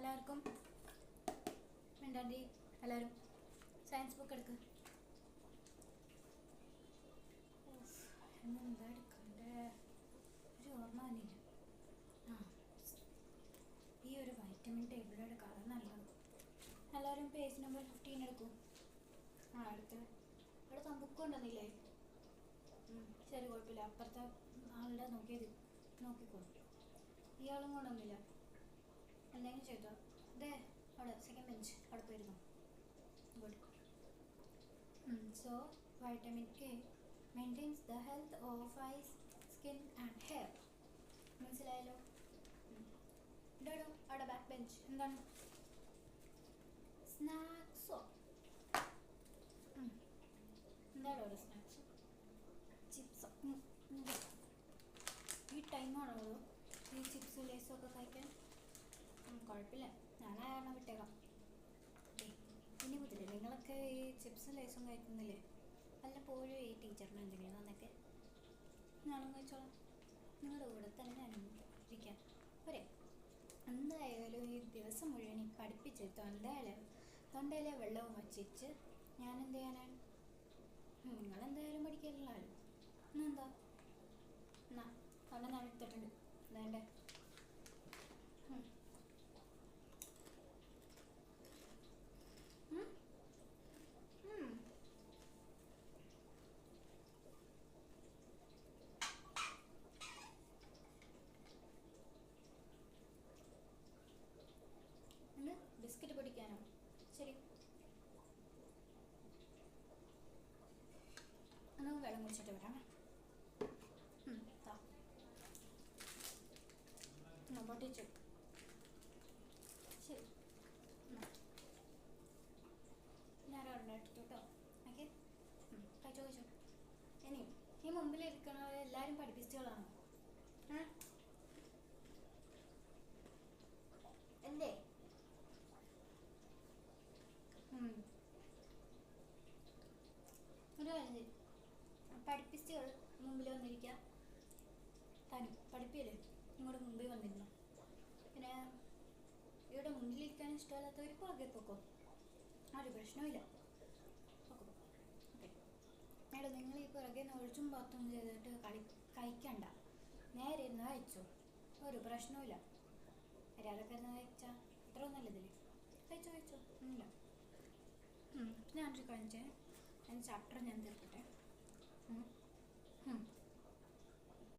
എല്ലാവർക്കും മിണ്ടാണ്ടി എല്ലാവരും science book എടുക്കുക. എന്താ എടുക്കണ്ടേ ഒരു ഓർമ്മ വന്നില്ല. ഈ ഒരു വൈറ്റമിൻ ടേബിൾ എടുക്കാതെ നല്ലത്. എല്ലാവരും പേജ് നമ്പർ 15 എടുക്കും. അടുത്ത് അവിടെ ബുക്ക് കൊണ്ടുവന്നില്ലേ? ശരി, കുഴപ്പമില്ല. അപ്പുറത്തെ ആളുടെ നോക്കിക്കോളൂ. ഇയാളും കൊണ്ടുവന്നില്ല. എന്തെങ്കിലും ചെയ്തോ? അതെ, അവിടെ സെക്കൻഡ് ബെഞ്ച് അവിടെ പോയിരുന്നു. Good. So vitamin A maintains the health of eyes, skin and hair. മനസ്സിലായല്ലോ? ഇടാടോ അവിടെ ബാക്ക് ബെഞ്ച്. എന്താണ്? സ്നാക്സോ? എന്താടോ ഒരു സ്നാക്സ്? ചിപ്സോ? ഈ ടൈമാണോ ഈ ചിപ്സും ലേസും ഒക്കെ കഴിക്കാൻ? കുഴപ്പമില്ല, ഞാൻ കാരണം വിട്ടേക്കാം. ഇനി മുതലേ നിങ്ങളൊക്കെ ഈ ചിപ്സും ലേസും കഴിക്കുന്നില്ലേ? വല്ലപ്പോഴും ഈ ടീച്ചറിന് എന്തെങ്കിലും തന്നൊക്കെ ഞാനും കഴിച്ചോളാം. നിങ്ങളുടെ കൂടെ തന്നെ ഇരിക്കാൻ പോരെ? എന്തായാലും ഈ ദിവസം മുഴുവൻ ഈ പഠിപ്പിച്ച് തൊണ്ടയിലെ വെള്ളവും വച്ചിച്ച് ഞാൻ എന്ത് ചെയ്യാനാണ്? നിങ്ങളെന്തായാലും പഠിക്കില്ലല്ലോ. ഇന്നെന്താ എന്നാ തൊണ്ട നടുത്തിട്ടുണ്ട് വേണ്ടേ? ബിസ്ക്കറ്റ് പൊടിക്കാനോ? ശരി, എന്നാൽ വെള്ളം കുടിച്ചിട്ട് വരാം. പൊട്ടിച്ചു. ശരി, ഞാൻ എടുത്തു കേട്ടോ. ഓക്കെ, കഴിച്ചോ. ഇനി ഈ മുമ്പിലിരിക്കണവരെ എല്ലാവരും പഠിപ്പിച്ചുകളാണോ? എന്തേ? ഒരു കാര്യം, പഠിപ്പിച്ചുകൾ മുമ്പിൽ വന്നിരിക്കുക. തനി പഠിപ്പില്ലേ ഇങ്ങോട്ട് മുമ്പിൽ വന്നിരുന്നു. പിന്നെ ഇവിടെ മുന്നിലിരിക്കാൻ ഇഷ്ടമല്ലാത്തവർ പുറകെ പോക്കോ, ഒരു പ്രശ്നമില്ല. ഓക്കെ, മേഡം നിങ്ങൾ ഈ പുറകെ ഒഴിച്ചും പാത്തും ചെയ്തിട്ട് കഴിക്കണ്ട. നേരെ ഇരുന്ന് കഴിച്ചോ, ഒരു പ്രശ്നമില്ല. മര്യാദക്ക് ഇരുന്ന് കഴിച്ചാൽ അത്ര നല്ലതില്ലേ? കഴിച്ചോ ഇല്ല. ഞാനൊരു കാണിച്ചേ, ചാപ്റ്റർ ഞാൻ തീർക്കട്ടെ.